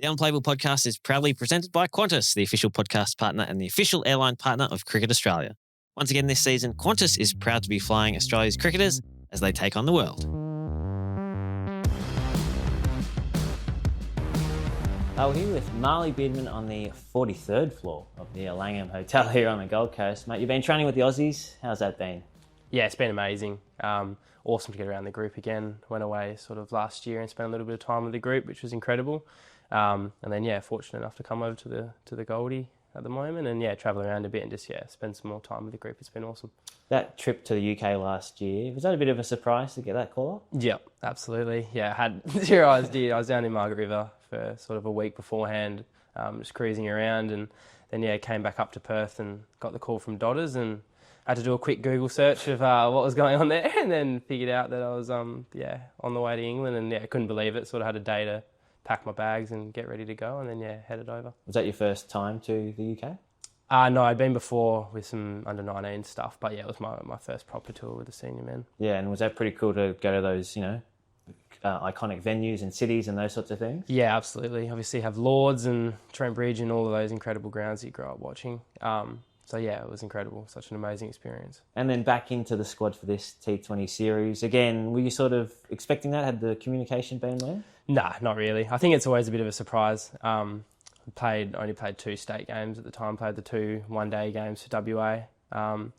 The Unplayable Podcast is proudly presented by Qantas, the official podcast partner and the official airline partner of Cricket Australia. Once again this season, Qantas is proud to be flying Australia's cricketers as they take on the world. We're here with Mahli Beardman on the 43rd floor of the Langham Hotel here on the Gold Coast. Mate, you've been training with the Aussies. How's that been? Yeah, it's been amazing. Awesome to get around the group again. Went away sort of last year and spent a little bit of time with the group, which was incredible. And then, fortunate enough to come over to the Goldie at the moment and, travel around a bit and just, spend some more time with the group. It's been awesome. That trip to the UK last year, was that a bit of a surprise to get that call up? Yep, absolutely. Yeah, I had zero idea. I was down in Margaret River for sort of a week beforehand, just cruising around, and then, came back up to Perth and got the call from Dodders and had to do a quick Google search of what was going on there and then figured out that I was, on the way to England and, I couldn't believe it. Sort of had a day to pack my bags and get ready to go and then, headed over. Was that your first time to the UK? No, I'd been before with some under-19 stuff, but it was my first proper tour with the senior men. Yeah, and was that pretty cool to go to those, iconic venues and cities and those sorts of things? Yeah, absolutely. Obviously have Lords and Trent Bridge and all of those incredible grounds that you grow up watching. So it was incredible. Such an amazing experience. And then back into the squad for this T20 series. Again, were you sort of expecting that? Had the communication been there? Nah, not really. I think it's always a bit of a surprise. Only played 2 state games at the time, played the 2 one-day games for WA, and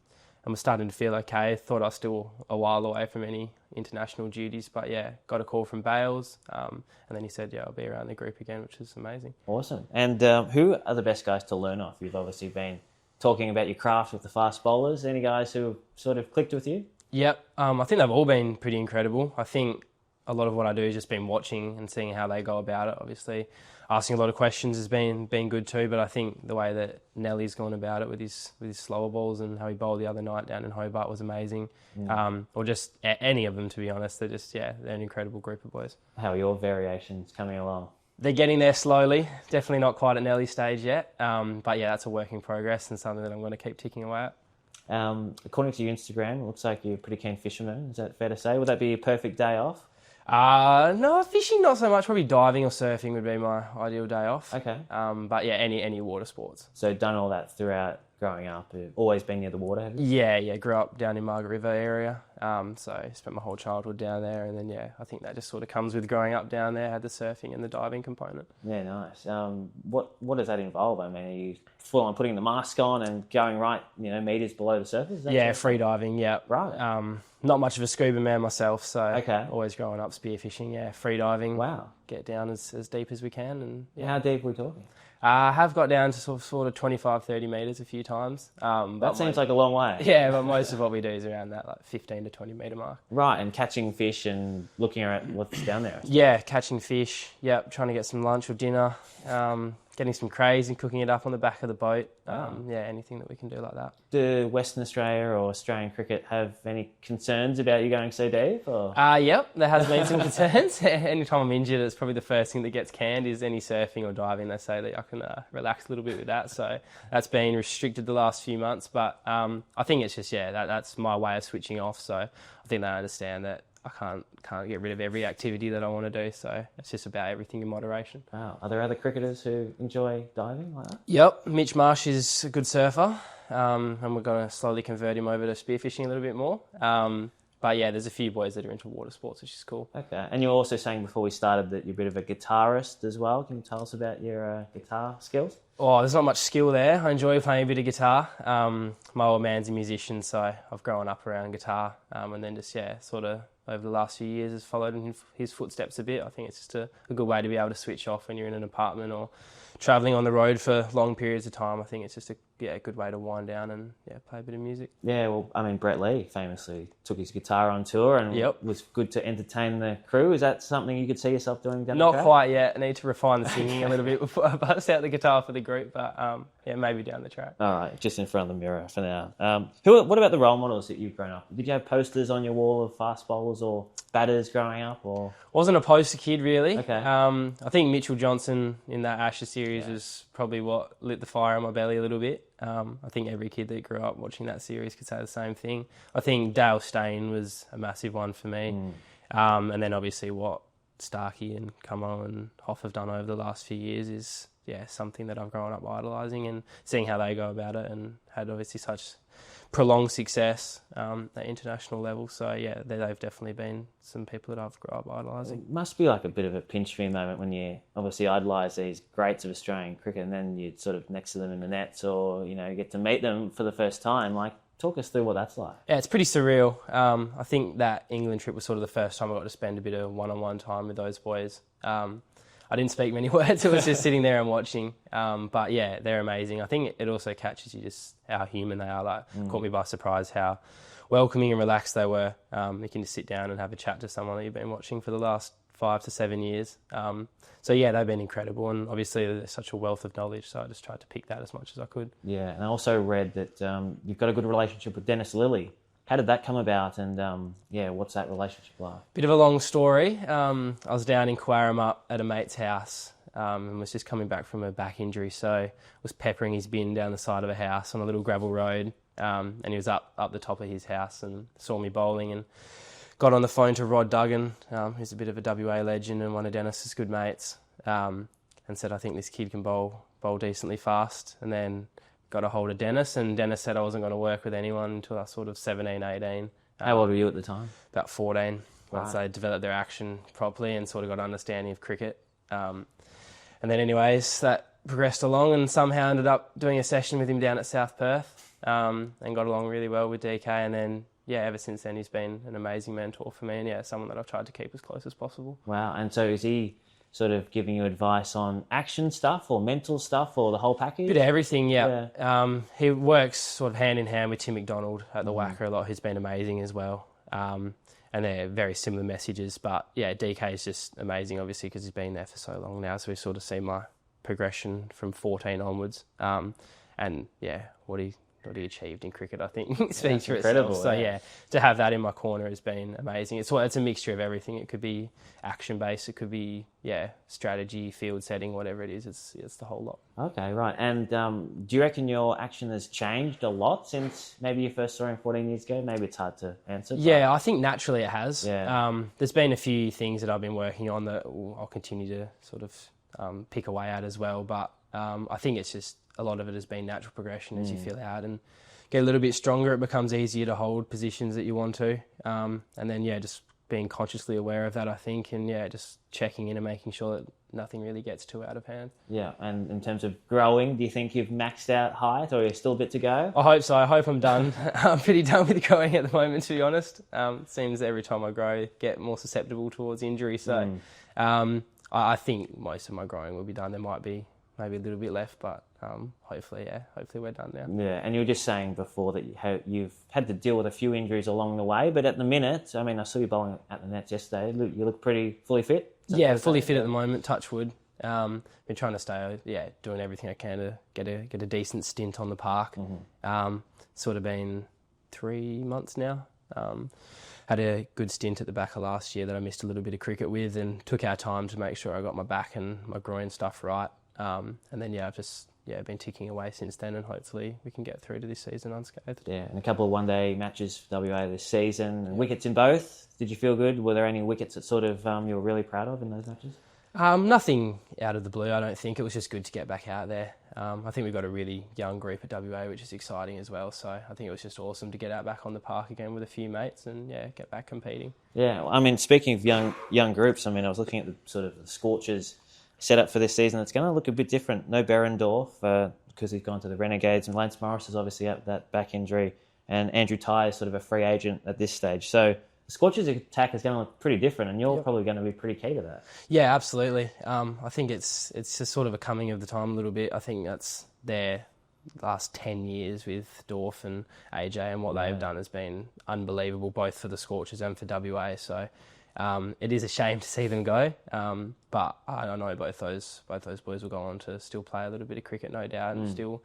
was starting to feel okay. Thought I was still a while away from any international duties, but got a call from Bales, and then he said, I'll be around the group again, which is amazing. Awesome. And who are the best guys to learn off? You've obviously been talking about your craft with the fast bowlers. Any guys who have sort of clicked with you? Yep. I think they've all been pretty incredible. I think a lot of what I do is just been watching and seeing how they go about it. Obviously, asking a lot of questions has been good too, but I think the way that Nelly's gone about it with his slower balls and how he bowled the other night down in Hobart was amazing. Or just any of them, to be honest. They're just, they're an incredible group of boys. How are your variations coming along? They're getting there slowly. Definitely not quite at Nelly's stage yet. But that's a work in progress and something that I'm going to keep ticking away at. According to your Instagram, it looks like you're a pretty keen fisherman. Is that fair to say? Would that be a perfect day off? No, fishing not so much. Probably diving or surfing would be my ideal day off. Okay. But any water sports. So done all that throughout growing up? Always been near the water, have you? Yeah. Grew up down in Margaret River area. So spent my whole childhood down there, and then I think that just sort of comes with growing up down there. Had the surfing and the diving component. Yeah, nice. What does that involve? I mean, are you full on putting the mask on and going right, meters below the surface? Free diving. Yeah, right. Not much of a scuba man myself, so always growing up spearfishing. Free diving. Wow. Get down as deep as we can, and How deep are we talking? I have got down to sort of 25, 30 metres a few times. That seems like a long way. Yeah, but most of what we do is around that 15 to 20 metre mark. Right, and catching fish and looking at what's down there. Yeah, catching fish. Yep, trying to get some lunch or dinner. Getting some crays and cooking it up on the back of the boat. Anything that we can do like that. Do Western Australia or Australian cricket have any concerns about you going so deep? Or? Yep, there has been some concerns. Anytime I'm injured, it's probably the first thing that gets canned is any surfing or diving. They say that I can relax a little bit with that. So that's been restricted the last few months. But I think it's just, that's my way of switching off. So I think they understand that I can't get rid of every activity that I want to do, so it's just about everything in moderation. Wow. Are there other cricketers who enjoy diving like that? Yep. Mitch Marsh is a good surfer, and we're going to slowly convert him over to spearfishing a little bit more. But there's a few boys that are into water sports, which is cool. Okay. And you were also saying before we started that you're a bit of a guitarist as well. Can you tell us about your guitar skills? Oh, there's not much skill there. I enjoy playing a bit of guitar. My old man's a musician, so I've grown up around guitar, and then just, sort of over the last few years has followed in his footsteps a bit. I think it's just a good way to be able to switch off when you're in an apartment or travelling on the road for long periods of time. I think it's just a good way to wind down and play a bit of music. Yeah, well, I mean, Brett Lee famously took his guitar on tour and was good to entertain the crew. Is that something you could see yourself doing down the track? Not quite yet. I need to refine the singing a little bit before I bust out the guitar for the group, but maybe down the track. All right, just in front of the mirror for now. What about the role models that you've grown up with? Did you have posters on your wall of fast bowlers or batters growing up? Or wasn't a poster kid really. Okay. I think Mitchell Johnson in that Ashes series was probably what lit the fire on my belly a little bit. I think every kid that grew up watching that series could say the same thing. I think Dale Steyn was a massive one for me. And then obviously what Starkey and Cummo and Hoff have done over the last few years is something that I've grown up idolising, and seeing how they go about it and had obviously such prolonged success at international level. So they've definitely been some people that I've grown up idolising. It must be like a bit of a pinch me moment when you obviously idolise these greats of Australian cricket, and then you're sort of next to them in the nets, or you get to meet them for the first time. Like, talk us through what that's like. Yeah, it's pretty surreal. I think that England trip was sort of the first time I got to spend a bit of one-on-one time with those boys. I didn't speak many words. It was just sitting there and watching. But yeah, they're amazing. I think it also catches you just how human they are. Like, caught me by surprise how welcoming and relaxed they were. You can just sit down and have a chat to someone that you've been watching for the last 5 to 7 years. So yeah, they've been incredible, and obviously there's such a wealth of knowledge, so I just tried to pick that as much as I could. Yeah, and I also read that you've got a good relationship with Dennis Lilly. How did that come about, and what's that relationship like? Bit of a long story. I was down in Quarrama at a mate's house and was just coming back from a back injury, so was peppering his bin down the side of a house on a little gravel road, and he was up the top of his house and saw me bowling and got on the phone to Rod Duggan, who's a bit of a WA legend and one of Dennis's good mates, and said, I think this kid can bowl decently fast. And then got a hold of Dennis, and Dennis said I wasn't going to work with anyone until I was sort of 17, 18. How old were you at the time? About 14, once Right. they developed their action properly and sort of got an understanding of cricket. And then anyways, that progressed along and somehow ended up doing a session with him down at South Perth, and got along really well with DK. And then, ever since then he's been an amazing mentor for me, and someone that I've tried to keep as close as possible. Wow, and so is he sort of giving you advice on action stuff or mental stuff or the whole package? Bit of everything, yeah. He works sort of hand in hand with Tim McDonald at the Wacker a lot, who's been amazing as well. And they're very similar messages. But DK is just amazing, obviously, because he's been there for so long now. So we've sort of seen my progression from 14 onwards. What he achieved in cricket, I think, speaks for itself. So to have that in my corner has been amazing. It's a mixture of everything. It could be action based, it could be strategy, field setting, whatever it is. It's the whole lot. Okay, right. And do you reckon your action has changed a lot since maybe you first saw him 14 years ago? Maybe it's hard to answer. Yeah, I think naturally it has. Yeah. There's been a few things that I've been working on that I'll continue to sort of pick away at as well. But I think it's just a lot of it has been natural progression as you fill out and get a little bit stronger. It becomes easier to hold positions that you want to. And then, just being consciously aware of that, I think, and just checking in and making sure that nothing really gets too out of hand. Yeah, and in terms of growing, do you think you've maxed out height, or you're still a bit to go? I hope so. I hope I'm done. I'm pretty done with growing at the moment, to be honest. It seems every time I grow, I get more susceptible towards injury. So I think most of my growing will be done. There might be maybe a little bit left, but hopefully we're done now. Yeah, and you were just saying before that you've had to deal with a few injuries along the way, but at the minute, I mean, I saw you bowling at the nets yesterday. You look pretty fully fit? Yeah, fully fit at the moment, touch wood. Been trying to stay, doing everything I can to get a decent stint on the park. Sort of been 3 months now. Had a good stint at the back of last year that I missed a little bit of cricket with, and took our time to make sure I got my back and my groin stuff right. And then, I've just been ticking away since then, and hopefully we can get through to this season unscathed. Yeah, and a couple of one-day matches for WA this season, and wickets in both. Did you feel good? Were there any wickets that sort of you were really proud of in those matches? Nothing out of the blue, I don't think. It was just good to get back out there. I think we've got a really young group at WA, which is exciting as well. So I think it was just awesome to get out back on the park again with a few mates and, get back competing. Yeah, I mean, speaking of young groups, I mean, I was looking at the sort of the Scorchers set up for this season. It's going to look a bit different. No Berendorf because he's gone to the Renegades, and Lance Morris is obviously out that back injury, and Andrew Tye is sort of a free agent at this stage. So the Scorchers' attack is going to look pretty different, and you're probably going to be pretty key to that. Yeah, absolutely. I think it's just sort of a coming of the time a little bit. I think that's their last 10 years with Dorf and AJ, and what they've done has been unbelievable, both for the Scorchers and for WA. So it is a shame to see them go, but I know both those boys will go on to still play a little bit of cricket, no doubt, and still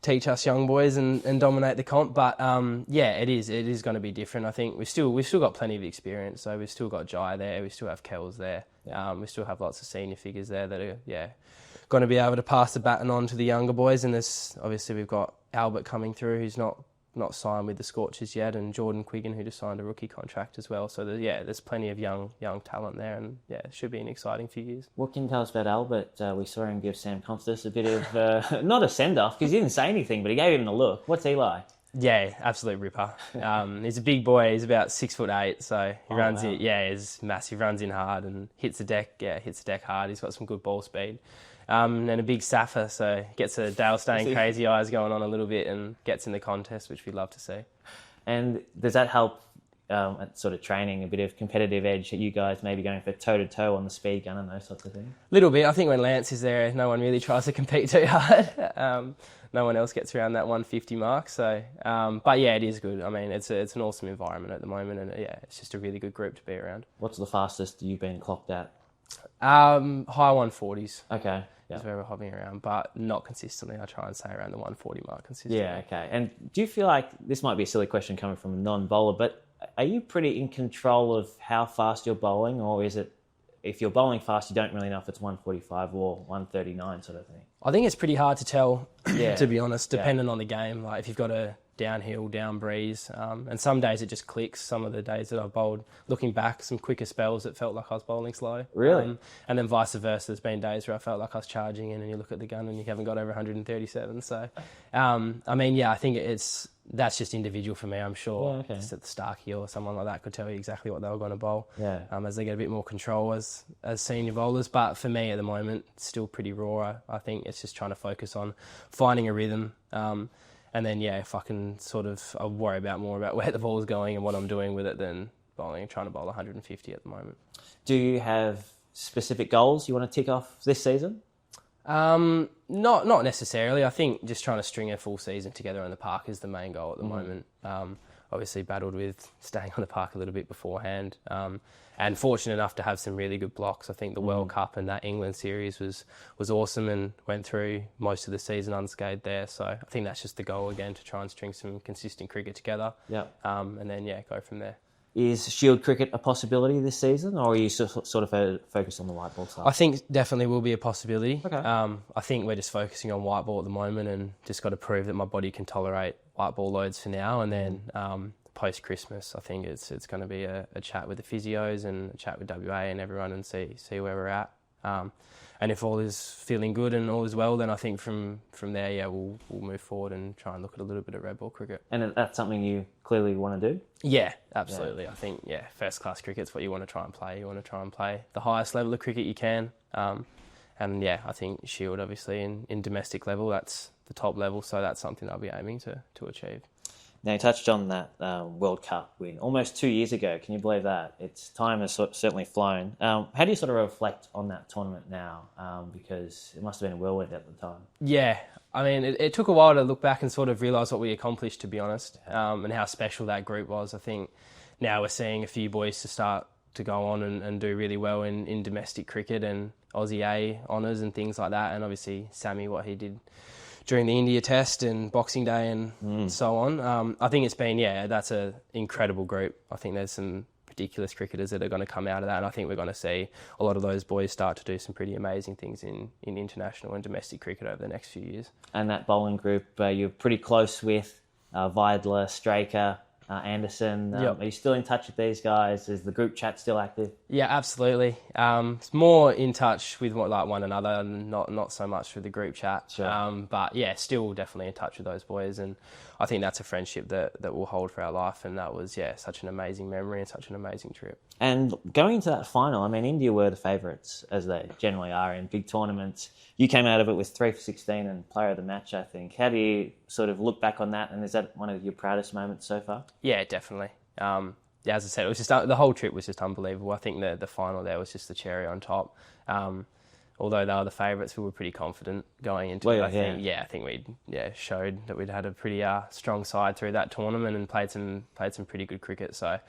teach us young boys and dominate the comp. But it is going to be different. I think we've still got plenty of experience. So we've still got Jai there, we still have Kells there, we still have lots of senior figures there that are going to be able to pass the baton on to the younger boys. And there's obviously we've got Albert coming through, who's not not signed with the Scorchers yet, and Jordan Quiggin, who just signed a rookie contract as well. So there's plenty of young talent there, and it should be an exciting few years. What can you tell us about Albert? We saw him give Sam Qantas a bit of not a send off because he didn't say anything, but he gave him a look. What's he like? Yeah, absolute ripper. He's a big boy. He's about 6'8", so he runs in. Yeah, he's massive. Runs in hard and hits the deck. Yeah, hits the deck hard. He's got some good ball speed. And a big Safa, so gets a Dale Steyn crazy eyes going on a little bit and gets in the contest, which we'd love to see. And does that help at sort of training, a bit of competitive edge that you guys maybe going for toe-to-toe on the speed gun and those sorts of things? Little bit. I think when Lance is there, no one really tries to compete too hard. No one else gets around that 150 mark. So, but yeah, it is good. I mean, it's an awesome environment at the moment, and it's just a really good group to be around. What's the fastest you've been clocked at? High 140s. Okay. Yeah. Is where we're hopping around, but not consistently. I try and stay around the 140 mark consistently. Yeah, okay. And do you feel like, this might be a silly question coming from a non-bowler, but are you pretty in control of how fast you're bowling, or is it, if you're bowling fast, you don't really know if it's 145 or 139 sort of thing? I think it's pretty hard to tell, to be honest, depending on the game. Like if you've got a downhill, down breeze, and some days it just clicks. Some of the days that I've bowled, looking back, some quicker spells that felt like I was bowling slow. Really? And then vice versa. There's been days where I felt like I was charging in, and you look at the gun and you haven't got over 137. So, I mean, I think that's just individual for me. I'm sure just at the Starkey or someone like that could tell you exactly what they were going to bowl. Yeah. As they get a bit more control as senior bowlers. But for me at the moment, it's still pretty raw. I think it's just trying to focus on finding a rhythm. And then, if I can I'll worry more about where the ball's going and what I'm doing with it than trying to bowl 150 at the moment. Do you have specific goals you want to tick off this season? Not necessarily. I think just trying to string a full season together on the park is the main goal at the moment. Obviously battled with staying on the park a little bit beforehand. And fortunate enough to have some really good blocks. I think the World Cup and that England series was awesome and went through most of the season unscathed there. So I think that's just the goal again, to try and string some consistent cricket together. Yeah. And then, go from there. Is Shield cricket a possibility this season, or are you sort of focused on the white ball side? I think definitely will be a possibility. Okay. I think we're just focusing on white ball at the moment and just got to prove that my body can tolerate white ball loads for now. And then post-Christmas, I think it's going to be a chat with the physios and a chat with WA and everyone and see where we're at. And if all is feeling good and all is well, then I think from there, we'll move forward and try and look at a little bit of red ball cricket. And that's something you clearly want to do? Yeah, absolutely. Yeah. I think, first-class cricket's what you want to try and play. You want to try and play the highest level of cricket you can. And, I think Shield, obviously, in domestic level, that's the top level, so that's something I'll be aiming to achieve. Now, you touched on that World Cup win almost 2 years ago. Can you believe that? Its time has certainly flown. How do you sort of reflect on that tournament now? Because it must have been a whirlwind at the time. Yeah, I mean, it took a while to look back and sort of realise what we accomplished, to be honest, and how special that group was. I think now we're seeing a few boys to start to go on and do really well in domestic cricket and Aussie A honours and things like that. And obviously, Sammy, what he did during the India Test and Boxing Day and so on. I think it's been, that's an incredible group. I think there's some ridiculous cricketers that are going to come out of that, and I think we're going to see a lot of those boys start to do some pretty amazing things in international and domestic cricket over the next few years. And that bowling group, you're pretty close with Vidler, Straker, Anderson. Yep. Are you still in touch with these guys? Is the group chat still active? Yeah, absolutely. It's more in touch with one another, and not so much with the group chat. Sure. But still definitely in touch with those boys, and I think that's a friendship that we'll hold for our life. And that was such an amazing memory and such an amazing trip. And going into that final, I mean, India were the favourites, as they generally are in big tournaments. You came out of it with 3 for 16 and player of the match, I think. How do you sort of look back on that, and is that one of your proudest moments so far? Yeah, definitely. As I said, it was just the whole trip was just unbelievable. I think the final there was just the cherry on top. Although they were the favourites, we were pretty confident going into it. I think we showed that we'd had a pretty strong side through that tournament and played some pretty good cricket. So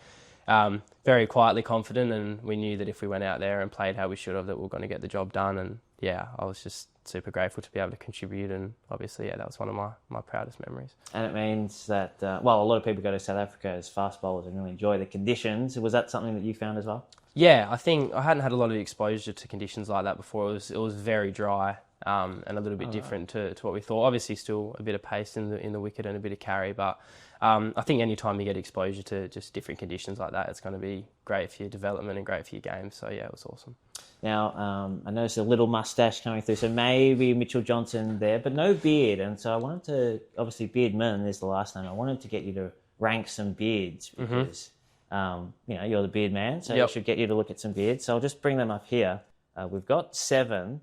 very quietly confident, and we knew that if we went out there and played how we should have, that we were going to get the job done. And I was just super grateful to be able to contribute, and obviously that was one of my proudest memories. And it means that a lot of people go to South Africa as fast bowlers and really enjoy the conditions. Was that something that you found as well? Yeah, I think I hadn't had a lot of exposure to conditions like that before. It was very dry, and a little bit different to what we thought. Obviously, still a bit of pace in the wicket and a bit of carry, but I think any time you get exposure to just different conditions like that, it's going to be great for your development and great for your game. So yeah, it was awesome. Now, I noticed a little mustache coming through, so maybe Mitchell Johnson there, but no beard. And so I wanted to, obviously Beardman is the last name, I wanted to get you to rank some beards because, you're the beard man, so I should get you to look at some beards. So I'll just bring them up here. We've got 7,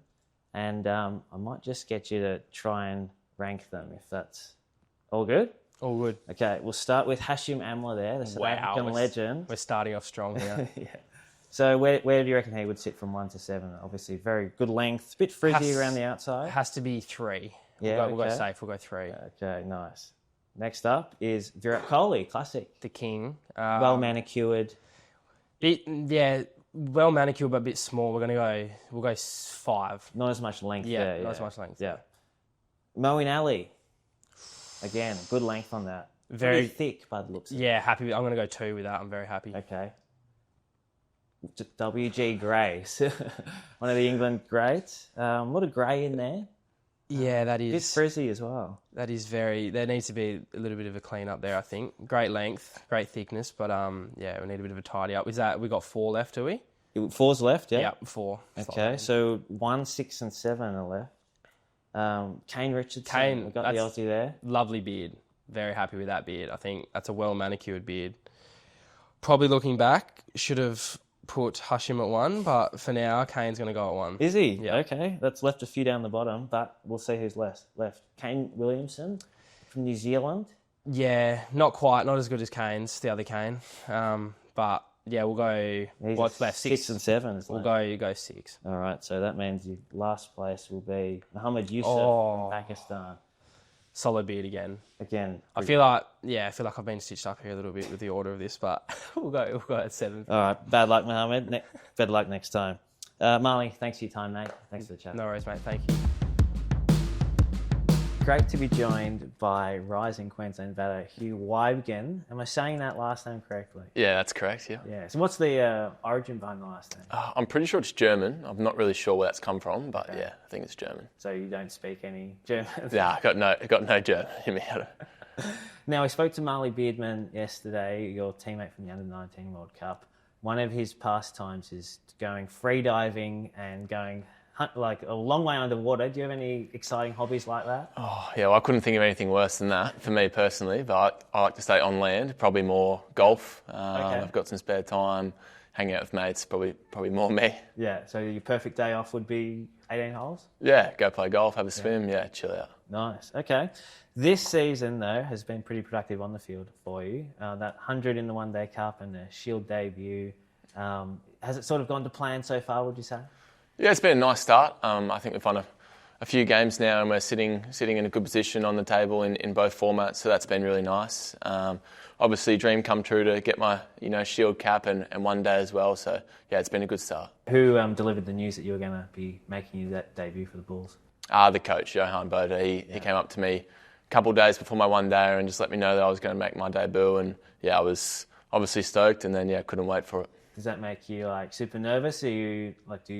and I might just get you to try and rank them, if that's all good. All good. Okay, we'll start with Hashim Amla there, the South African legend. We're starting off strong here. Yeah. So where do you reckon he would sit from 1 to 7? Obviously, very good length, a bit frizzy around the outside. Has to be 3. Yeah, we'll go safe. We'll go 3. Okay, nice. Next up is Virat Kohli, classic. The king. Well manicured. Well manicured, but a bit small. We'll go 5. Not as much length there. Yeah, not as much length. Yeah. Moeen Ali. Again, good length on that. Very thick by the looks of it. Yeah, happy. I'm going to go 2 with that. I'm very happy. Okay. W.G. Grace, one of the England greats. A lot of grey in there. Yeah, that is. A bit frizzy as well. That is there needs to be a little bit of a clean up there, I think. Great length, great thickness, but we need a bit of a tidy up. We got 4 left, do we? 4's left, yeah? Yeah, 4. Okay, so 1, 6 and 7 are left. Kane Richardson, we've got the Aussie there. Lovely beard. Very happy with that beard. I think that's a well manicured beard. Probably looking back, should have put Hashim at 1, but for now, Kane's going to go at 1. Is he? Yeah. Okay, that's left a few down the bottom, but we'll see who's left. Kane Williamson from New Zealand. Yeah, not quite, not as good as Kane's, the other Kane. But yeah, we'll go. What's left? 6 and 7. We'll go 6. All right, so that means your last place will be Mohammad Yusuf from Pakistan. Solid beard again. I feel like I've been stitched up here a little bit with the order of this, but we'll go at 7. All right, bad luck, Mohammed. Better luck next time. Mahli, thanks for your time, mate. Thanks for the chat. No worries, mate. Thank you. Great to be joined by rising Queensland batter Hugh Weibgen. Am I saying that last name correctly? Yeah, that's correct, yeah. Yeah. So what's the origin behind the last name? I'm pretty sure it's German. I'm not really sure where that's come from, but yeah, I think it's German. So you don't speak any German? Yeah, I got no German in me. Now, I spoke to Mahli Beardman yesterday, your teammate from the Under-19 World Cup. One of his pastimes is going free diving and going like a long way underwater. Do you have any exciting hobbies like that? Oh, yeah, well, I couldn't think of anything worse than that for me personally, but I like to stay on land, probably more golf. I've got some spare time, hanging out with mates, probably more me. Yeah, so your perfect day off would be 18 holes? Yeah, go play golf, have a swim, chill out. Nice, okay. This season, though, has been pretty productive on the field for you. That 100 in the One Day Cup and the Shield debut, has it sort of gone to plan so far, would you say? Yeah, it's been a nice start. I think we've won a few games now and we're sitting in a good position on the table in both formats, so that's been really nice. Obviously, dream come true to get my Shield cap and one day as well, so yeah, it's been a good start. Who delivered the news that you were going to be making that debut for the Bulls? The coach, Johan Boda. He came up to me a couple of days before my one day and just let me know that I was going to make my debut, and yeah, I was obviously stoked, and then couldn't wait for it. Does that make you super nervous? Are you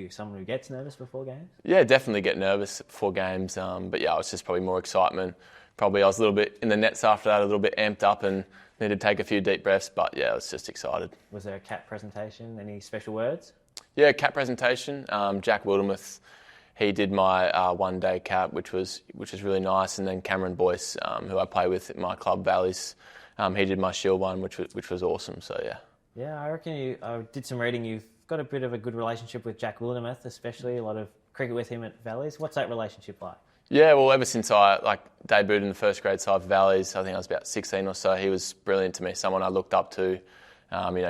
someone who gets nervous before games? Yeah, definitely get nervous before games. But yeah, it was just probably more excitement. Probably I was a little bit in the nets after that, a little bit amped up and needed to take a few deep breaths. But yeah, I was just excited. Was there a cap presentation? Any special words? Yeah, cap presentation. Jack Wildermuth, he did my one day cap, which was really nice. And then Cameron Boyce, who I play with at my club Valleys, he did my Shield one, which was awesome. So yeah. Yeah, I reckon I did some reading. You've got a bit of a good relationship with Jack Wildermuth, especially a lot of cricket with him at Valleys. What's that relationship like? Yeah, well, ever since I debuted in the first grade side for Valleys, I think I was about 16 or so, he was brilliant to me, someone I looked up to,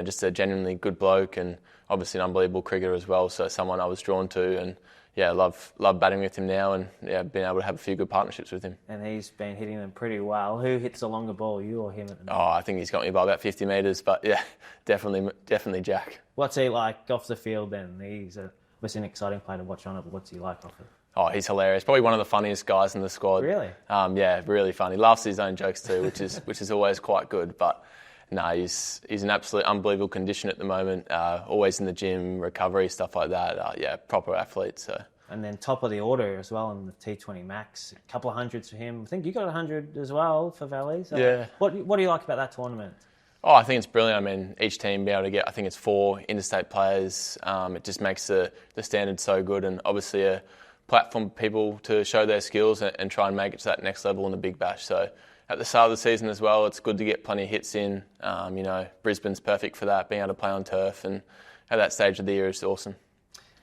just a genuinely good bloke and obviously an unbelievable cricketer as well, so someone I was drawn to, and yeah, love batting with him now, and yeah, been able to have a few good partnerships with him. And he's been hitting them pretty well. Who hits the longer ball, you or him at the moment? Oh, I think he's got me by about 50 metres, but yeah, definitely Jack. What's he like off the field then? He's obviously an exciting player to watch on it, but what's he like off it? Oh, he's hilarious. Probably one of the funniest guys in the squad. Really? Yeah, really funny. Laughs at his own jokes too, which is always quite good. But no, he's an absolute unbelievable condition at the moment. Always in the gym, recovery, stuff like that. Yeah, proper athlete. So and then top of the order as well in the T20 Max. A couple of hundreds for him. I think you got 100 as well for Valleys. Yeah. What do you like about that tournament? Oh, I think it's brilliant. I mean, each team be able to get, I think it's 4 interstate players. It just makes the standard so good, and obviously a platform for people to show their skills and try and make it to that next level in the Big Bash. So at the start of the season as well, it's good to get plenty of hits in. Brisbane's perfect for that, being able to play on turf, and at that stage of the year is awesome.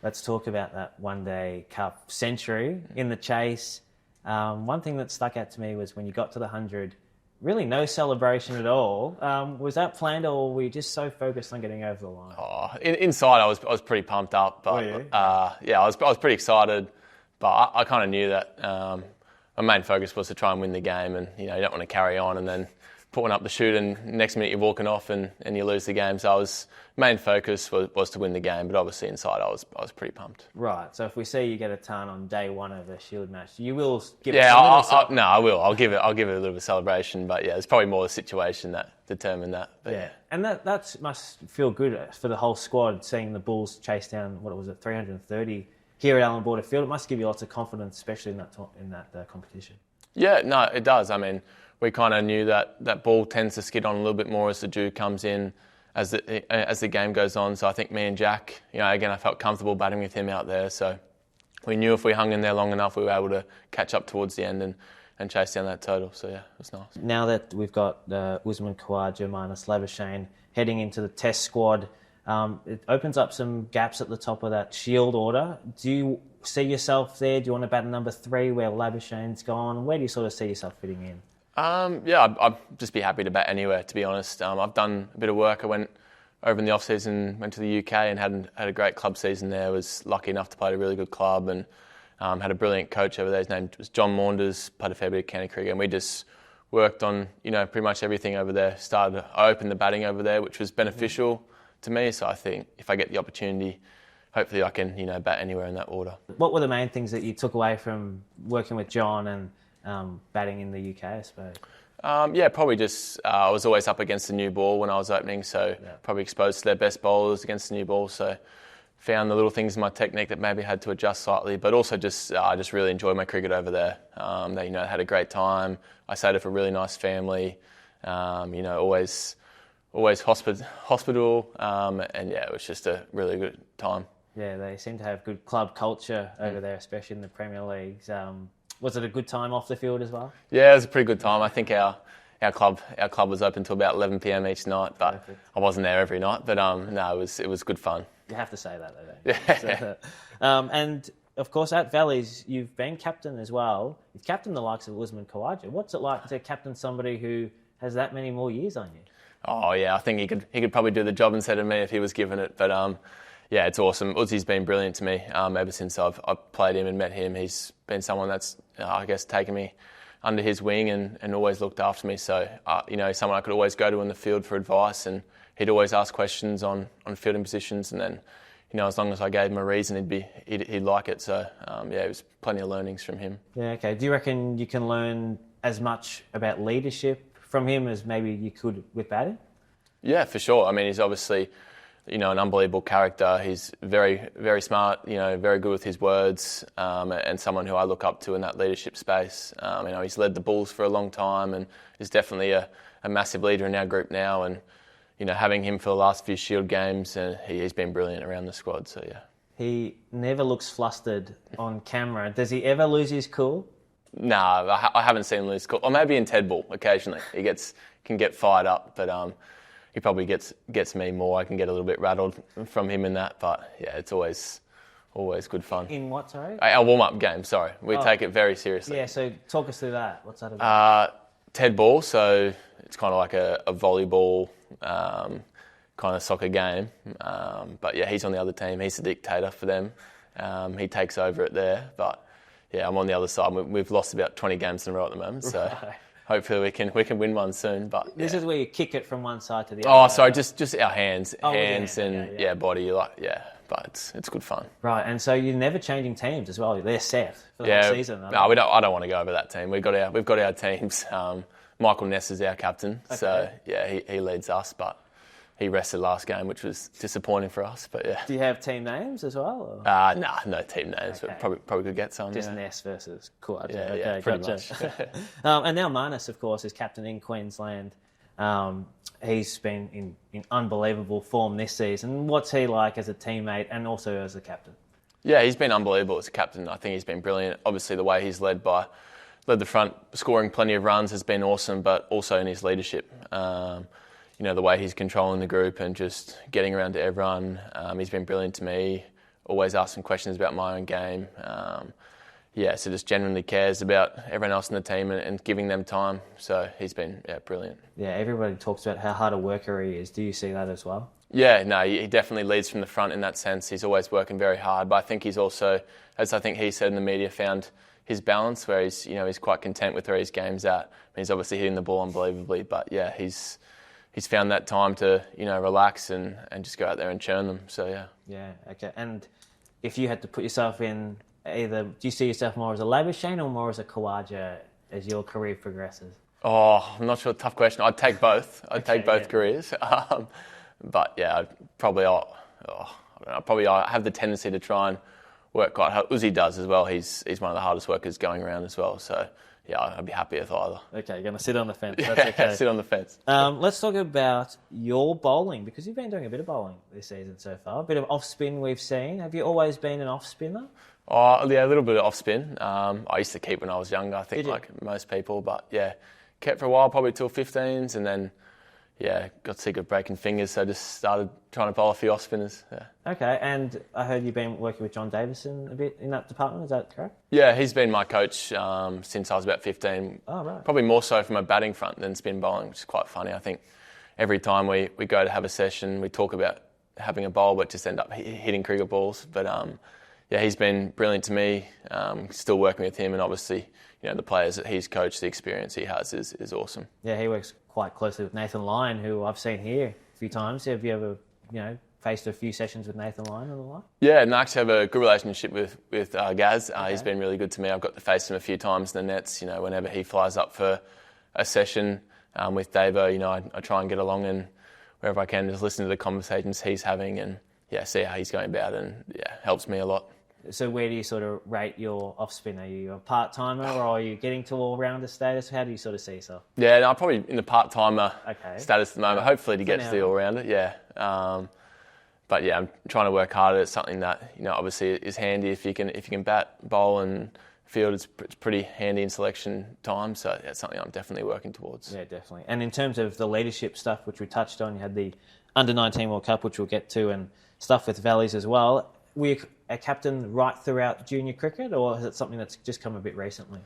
Let's talk about that One Day Cup century in the chase. One thing that stuck out to me was when you got to the 100, really no celebration at all. Was that planned, or were you just so focused on getting over the line? Oh, inside I was pretty pumped up, but I was pretty excited. But I kind of knew that my main focus was to try and win the game, and you don't want to carry on and then put one up the chute, and next minute you're walking off and you lose the game. So main focus was to win the game, but obviously inside I was pretty pumped. Right. So if we see you get a ton on day one of a Shield match, you will give I will. I'll give it a little bit of celebration, but yeah, it's probably more the situation that determined that. But yeah. And that must feel good for the whole squad, seeing the Bulls chase down 330 here at Allan Border Field. It must give you lots of confidence, especially in that competition. Yeah, no, it does. I mean, we kind of knew that ball tends to skid on a little bit more as the dew comes in, as the game goes on. So I think me and Jack, again, I felt comfortable batting with him out there. So we knew if we hung in there long enough, we were able to catch up towards the end and chase down that total. So yeah, it was nice. Now that we've got Usman Khawaja minus Labuschagne heading into the Test squad, it opens up some gaps at the top of that Shield order. Do you see yourself there? Do you want to bat at number 3 where Labuschagne's gone? Where do you sort of see yourself fitting in? I'd just be happy to bat anywhere, to be honest. I've done a bit of work. I went over in the off-season, went to the UK and had a great club season there. Was lucky enough to play at a really good club and had a brilliant coach over there. His name was John Maunders, played a fair bit of county cricket, and we just worked on pretty much everything over there. I opened the batting over there, which was beneficial to me. So I think if I get the opportunity, hopefully I can bat anywhere in that order. What were the main things that you took away from working with John and batting in the UK, I suppose? Probably just I was always up against the new ball when I was opening, so probably exposed to their best bowlers against the new ball. So found the little things in my technique that maybe had to adjust slightly, but also I just really enjoyed my cricket over there. They had a great time. I stayed with a really nice family. Always hospital, and it was just a really good time. Yeah, they seem to have good club culture over there, especially in the Premier Leagues. Was it a good time off the field as well? Yeah, it was a pretty good time. I think our club was open till about 11 p.m. each night, but perfect. I wasn't there every night. But no, it was good fun. You have to say that, though. Yeah. And of course, at Valleys, you've been captain as well. You've captained the likes of Usman Khawaja. What's it like to captain somebody who has that many more years on you? Oh yeah, I think he could probably do the job instead of me if he was given it. But it's awesome. Uzi's been brilliant to me ever since I've played him and met him. He's been someone that's, taken me under his wing and always looked after me. So, someone I could always go to in the field for advice, and he'd always ask questions on fielding positions. And then, as long as I gave him a reason, he'd like it. So, it was plenty of learnings from him. Yeah, okay. Do you reckon you can learn as much about leadership from him as maybe you could with batting? Yeah, for sure. I mean, he's obviously an unbelievable character. He's very, very smart, very good with his words, and someone who I look up to in that leadership space. He's led the Bulls for a long time and is definitely a massive leader in our group now. And, having him for the last few Shield games, he's been brilliant around the squad, so yeah. He never looks flustered on camera. Does he ever lose his cool? No, I haven't seen him lose cool. Or maybe in Ted Ball, occasionally. He can get fired up, but he probably gets me more. I can get a little bit rattled from him in that, but yeah, it's always good fun. In what, sorry? Our warm-up game, sorry. We take it very seriously. Yeah, so talk us through that. What's that about? Ted Ball, so it's kind of like a volleyball kind of soccer game. But yeah, he's on the other team. He's the dictator for them. He takes over it there, but yeah, I'm on the other side. We've lost about 20 games in a row at the moment, so... Right. Hopefully we can win one soon, but this is where you kick it from one side to the other. Oh, sorry, just our hands, and body. But it's good fun. Right, and so you're never changing teams as well. They're set for the whole season. No, I don't want to go over that team. We've got our teams. Michael Ness is our captain, so yeah, he leads us. But he rested last game, which was disappointing for us. But yeah. Do you have team names as well? No team names, Okay. but probably could get some. Just Ness versus Quad. Yeah, pretty much. And now Marnus, of course, is captain in Queensland. He's been in unbelievable form this season. What's he like as a teammate and also as a captain? Yeah, he's been unbelievable as a captain. I think he's been brilliant. Obviously, the way he's led the front, scoring plenty of runs has been awesome, but also in his leadership. The way he's controlling the group and just getting around to everyone. He's been brilliant to me. Always asking questions about my own game. So just genuinely cares about everyone else in the team and giving them time. So he's been brilliant. Yeah, everybody talks about how hard a worker he is. Do you see that as well? Yeah, no, he definitely leads from the front in that sense. He's always working very hard, but I think he's also, as I think he said in the media, found his balance where he's quite content with where his game's at. He's obviously hitting the ball unbelievably, but yeah, he's found that time to relax and just go out there and churn them. So yeah. Yeah. Okay. And if you had to put yourself in either, do you see yourself more as a Labuschagne or more as a Khawaja as your career progresses? Oh, I'm not sure. Tough question. I'd take both. I'd take both careers. But yeah, I have the tendency to try and work quite hard. Uzi does as well. He's one of the hardest workers going around as well. So yeah, I'd be happy with either. Okay, you're going to sit on the fence. That's okay. Sit on the fence. Let's talk about your bowling, because you've been doing a bit of bowling this season so far. A bit of off-spin we've seen. Have you always been an off-spinner? Oh, yeah, a little bit of off-spin. I used to keep when I was younger, I think, like most people. But yeah, kept for a while, probably till 15s, and then got sick of breaking fingers, so just started trying to bowl a few off-spinners. Yeah. Okay, and I heard you've been working with John Davison a bit in that department, is that correct? Yeah, he's been my coach since I was about 15. Oh, right. Probably more so from a batting front than spin bowling, which is quite funny. I think every time we go to have a session, we talk about having a bowl, but just end up hitting cricket balls. But he's been brilliant to me, still working with him, and obviously the players that he's coached, the experience he has is awesome. Yeah, he works quite closely with Nathan Lyon, who I've seen here a few times. Have you ever, faced a few sessions with Nathan Lyon and the like? Yeah, and I actually have a good relationship with Gaz. He's been really good to me. I've got to face him a few times in the nets. Whenever he flies up for a session with Davo, I try and get along and wherever I can just listen to the conversations he's having and see how he's going about, and helps me a lot. So where do you sort of rate your off-spin? Are you a part-timer or are you getting to all-rounder status? How do you sort of see yourself? Yeah, no, I'm probably in the part-timer status at the moment, hopefully to get to the all-rounder, But yeah, I'm trying to work harder. It's something that, obviously is handy if you can bat, bowl and field. It's pretty handy in selection time, so that's something I'm definitely working towards. Yeah, definitely. And in terms of the leadership stuff, which we touched on, you had the Under-19 World Cup, which we'll get to, and stuff with Valleys as well. Were you a captain right throughout junior cricket, or is it something that's just come a bit recently?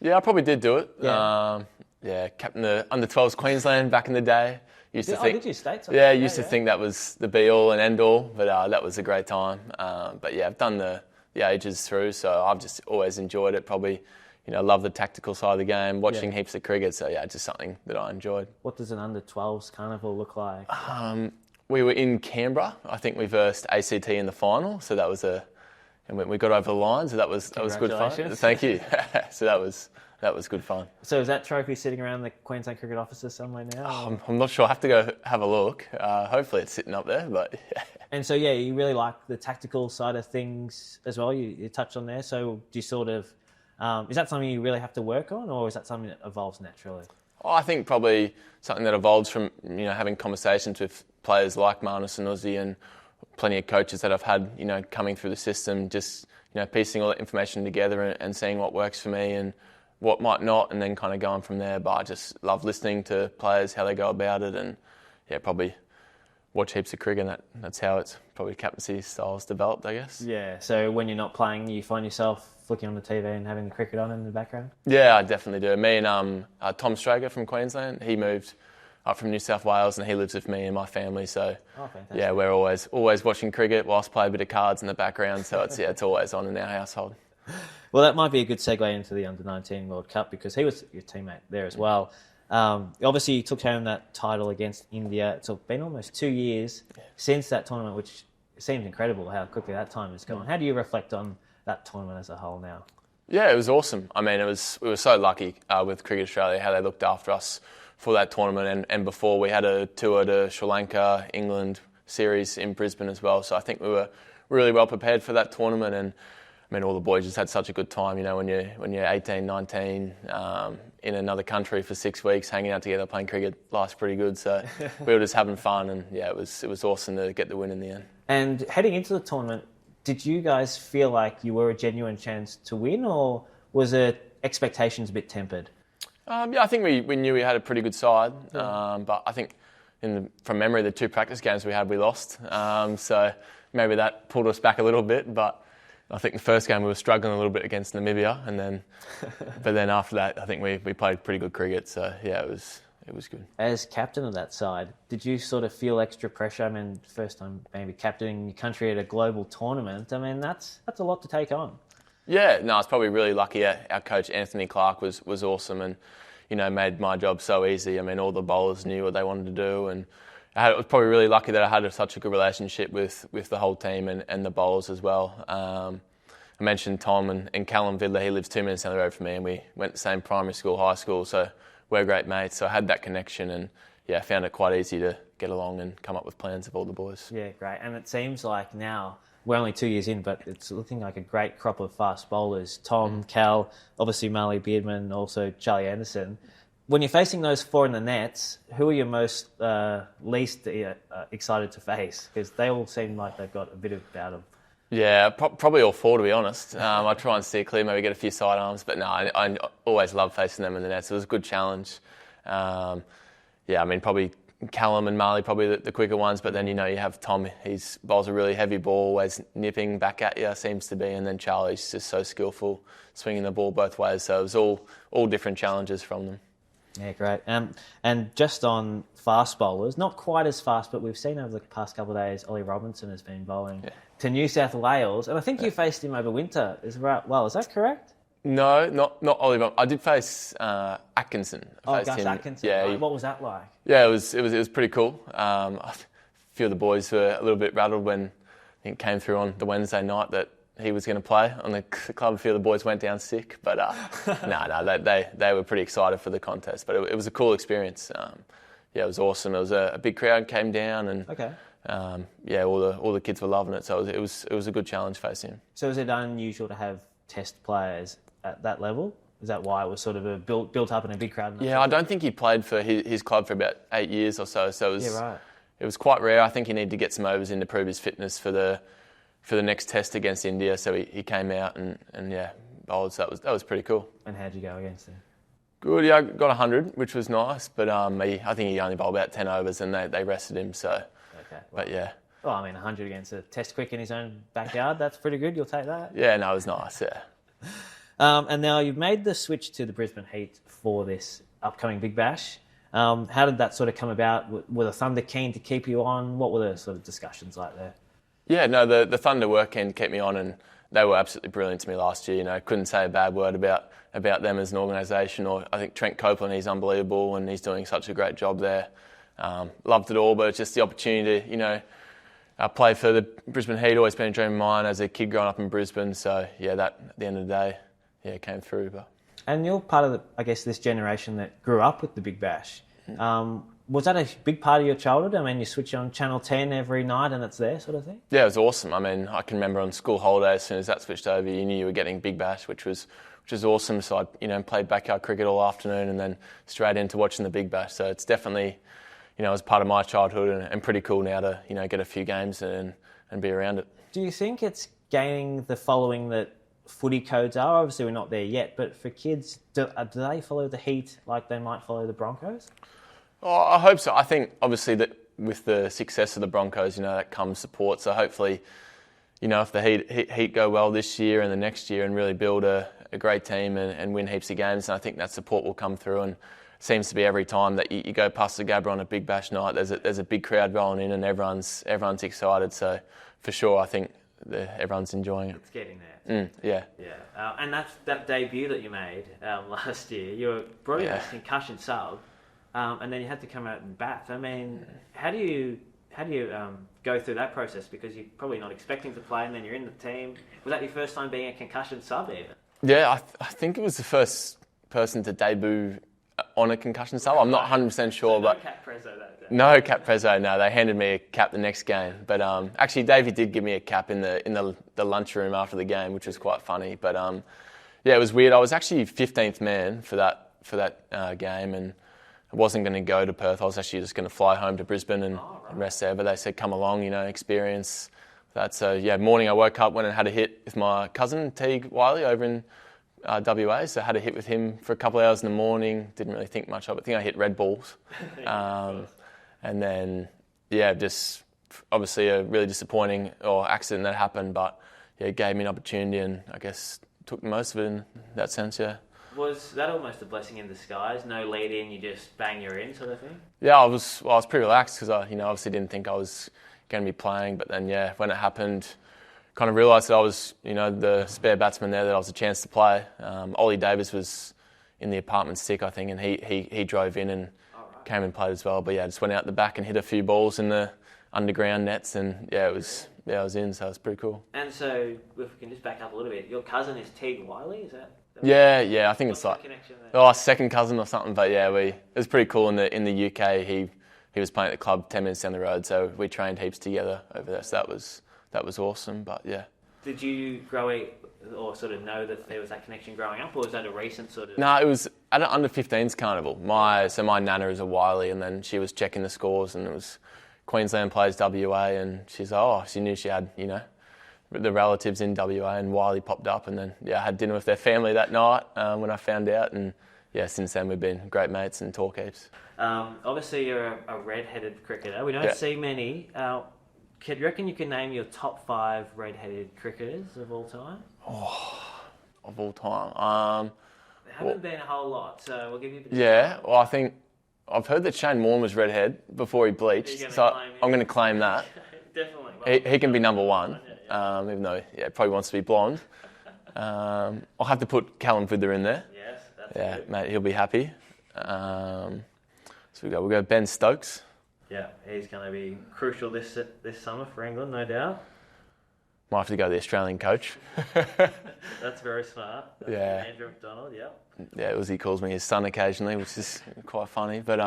Yeah, I probably did do it. Yeah, captain the Under-12s Queensland back in the day. Did you state? Yeah, used to think that was the be-all and end-all, but that was a great time. But yeah, I've done the ages through, so I've just always enjoyed it. Probably, love the tactical side of the game, watching heaps of cricket, so yeah, just something that I enjoyed. What does an Under-12s carnival look like? We were in Canberra. I think we versed ACT in the final, so that was and we got over the line, so that was good fun. Thank you. So that was good fun. So is that trophy sitting around the Queensland cricket offices somewhere now? I'm not sure. I have to go have a look. Hopefully it's sitting up there, but. And so you really like the tactical side of things as well. You touched on there. So do you sort of is that something you really have to work on, or is that something that evolves naturally? I think probably something that evolves from having conversations with players like Marnus and Uzi and plenty of coaches that I've had coming through the system, just piecing all that information together and seeing what works for me and what might not, and then kind of going from there. But I just love listening to players, how they go about it, and probably watch heaps of cricket, and that's how it's probably captaincy styles developed, I guess. Yeah, so when you're not playing, you find yourself flicking on the TV and having the cricket on in the background? Yeah, I definitely do. Me and Tom Strager from Queensland, he moved up from New South Wales and he lives with me and my family, so yeah, we're always watching cricket whilst play a bit of cards in the background, so it's always on in our household. Well, that might be a good segue into the Under-19 World Cup, because he was your teammate there as well. Obviously, you took home that title against India. It's been almost 2 years since that tournament, which seems incredible how quickly that time has gone. How do you reflect on that tournament as a whole now? Yeah, it was awesome. I mean, we were so lucky with Cricket Australia, how they looked after us for that tournament. And before we had a tour to Sri Lanka, England series in Brisbane as well. So I think we were really well prepared for that tournament. And I mean, all the boys just had such a good time. You know, when you're 18, 19, in another country for 6 weeks, hanging out together, playing cricket, life's pretty good. So we were just having fun, and yeah, it was awesome to get the win in the end. And heading into the tournament, did you guys feel like you were a genuine chance to win, or was it expectations a bit tempered? Yeah, I think we knew we had a pretty good side, but I think from memory, the 2 practice games we had, we lost. So maybe that pulled us back a little bit, but I think the first game we were struggling a little bit against Namibia, but then after that, I think we played pretty good cricket. So yeah, it was good. As captain of that side, did you sort of feel extra pressure? I mean, first time maybe captaining your country at a global tournament. I mean, that's a lot to take on. Yeah, no, I was probably really lucky. Our coach Anthony Clark was awesome, and made my job so easy. I mean, all the bowlers knew what they wanted to do, and I was probably really lucky that I had such a good relationship with the whole team and the bowlers as well. I mentioned Tom and Callum Vidler. He lives 2 minutes down the road from me, and we went to the same primary school, high school, so we're great mates. So I had that connection, and yeah, I found it quite easy to get along and come up with plans of all the boys. Yeah, great. And it seems like now, we're only 2 years in, but it's looking like a great crop of fast bowlers. Tom, Cal, obviously Mahli Beardman, also Charlie Anderson. When you're facing those 4 in the nets, who are you most least excited to face? Because they all seem like they've got a bit about them. Yeah, probably all 4, to be honest. I try and steer clear, maybe get a few sidearms, but no, I always love facing them in the nets. It was a good challenge. Yeah, I mean, probably Callum and Mahli, probably the quicker ones, but then you have Tom. He bowls a really heavy ball, always nipping back at you, seems to be, and then Charlie's just so skillful, swinging the ball both ways. So it was all different challenges from them. Yeah, great. And just on fast bowlers, not quite as fast, but we've seen over the past couple of days, Ollie Robinson has been bowling to New South Wales, and I think you faced him over winter as well. Is that correct? No, not Ollie Robinson. I did face Atkinson. Gus Atkinson. Yeah. Right. What was that like? Yeah, it was pretty cool. A few of the boys were a little bit rattled when I think it came through on the Wednesday night that he was going to play on the club. A few of the boys went down sick, but no, they were pretty excited for the contest. But it was a cool experience. Yeah, it was awesome. It was a big crowd came down, and all the kids were loving it. So it was a good challenge facing him. So is it unusual to have Test players at that level? Is that why it was sort of built up in a big crowd? Yeah, I don't think he played for his club for about 8 years or so. So it was quite rare. I think he needed to get some overs in to prove his fitness for the next test against India. So he came out and bowled. So that was pretty cool. And how'd you go against him? Good, yeah, I got 100, which was nice. But I think he only bowled about 10 overs and they rested him. So, okay, but yeah. Well, I mean, 100 against a Test quick in his own backyard, that's pretty good. You'll take that? Yeah, no, it was nice, yeah. And now you've made the switch to the Brisbane Heat for this upcoming Big Bash. How did that sort of come about? Were the Thunder keen to keep you on? What were the sort of discussions like there? Yeah, no, the Thunder were keen to keep me on, and they were absolutely brilliant to me last year. Couldn't say a bad word about them as an organisation. Or I think Trent Copeland, he's unbelievable, and he's doing such a great job there. Loved it all, but it's just the opportunity to, play for the Brisbane Heat. Always been a dream of mine as a kid growing up in Brisbane. So yeah, that at the end of the day, it came through. But. And you're part of this generation that grew up with the Big Bash. Was that a big part of your childhood? I mean, you switch on Channel 10 every night and it's there sort of thing? Yeah, it was awesome. I mean, I can remember on school holidays, as soon as that switched over, you knew you were getting Big Bash, which was awesome. So I played backyard cricket all afternoon and then straight into watching the Big Bash. So it's definitely, it was part of my childhood and pretty cool now to, get a few games and be around it. Do you think it's gaining the following that footy codes are? Obviously, we're not there yet, but for kids, do they follow the Heat like they might follow the Broncos? Oh, I hope so. I think, obviously, that with the success of the Broncos, that comes support. So hopefully, if the Heat go well this year and the next year and really build a great team and win heaps of games, and I think that support will come through. And it seems to be every time that you go past the Gabba on a Big Bash night, there's a big crowd rolling in and everyone's excited. So for sure, I think everyone's enjoying it. It's getting there. Yeah. And that debut that you made last year, you were brought in a concussion sub. And then you had to come out and bat. I mean, how do you go through that process? Because you're probably not expecting to play, and then you're in the team. Was that your first time being a concussion sub even? Yeah, I think it was the first person to debut on a concussion sub. I'm not 100% sure, but cap preso that day. No cap preso. No, they handed me a cap the next game. But actually, Davey did give me a cap in the lunchroom after the game, which was quite funny. But yeah, it was weird. I was actually 15th man for that game, and I wasn't going to go to Perth. I was actually just going to fly home to Brisbane and rest there. But they said, come along, experience that. So yeah, morning I woke up, went and had a hit with my cousin Teague Wiley over in WA, so I had a hit with him for a couple of hours in the morning. Didn't really think much of it. I think I hit red balls. And then, yeah, just obviously a really disappointing accident that happened, but yeah, it gave me an opportunity and I guess took most of it in that sense, yeah. Was that almost a blessing in disguise? No lead in, you just bang you're in sort of thing? Yeah, I was pretty relaxed because I obviously didn't think I was going to be playing, but then yeah, when it happened, kind of realised that I was, the spare batsman there, that I was a chance to play. Ollie Davis was in the apartment sick, I think, and he drove in and came and played as well. But yeah, I just went out the back and hit a few balls in the underground nets, and I was in, so it was pretty cool. And so, if we can just back up a little bit, your cousin is Teague Wiley, is that? Yeah, I think it's like there? Second cousin or something. But yeah, it was pretty cool in the UK. He was playing at the club 10 minutes down the road, so we trained heaps together over there. So that was awesome. But yeah. Did you or sort of know that there was that connection growing up, or was that a recent sort of? No, it was at an under-15s carnival. My nana is a Wiley, and then she was checking the scores, and it was Queensland plays WA, and she's she knew she had the relatives in WA, and Wiley popped up, and then I had dinner with their family that night when I found out, and yeah, since then we've been great mates and talk heaps. Obviously, you're a red-headed cricketer. We don't see many. Do you reckon you can name your top 5 red-headed cricketers of all time? Of all time? There haven't been a whole lot, so we'll give you a bit of time. Well, I think I've heard that Shane Warne was redhead before he bleached, so I'm going to claim that. Definitely. He can be number 1, even though probably wants to be blonde. I'll have to put Callum Vidler in there. Yes, that's good. Mate, he'll be happy. So we'll go Ben Stokes. Yeah, he's going to be crucial this summer for England, no doubt. Might have to go the Australian coach. That's very smart. Yeah. Andrew McDonald, yeah. Yeah, Uzi calls me his son occasionally, which is quite funny. But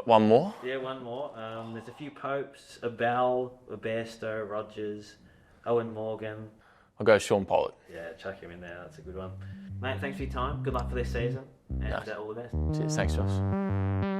one more? Yeah, one more. There's a few Popes, a Bell, a Bairstow, Rogers, Owen Morgan. I'll go Sean Pollock. Yeah, chuck him in there. That's a good one. Mate, thanks for your time. Good luck for this season. And all the best. Cheers. Thanks, Josh.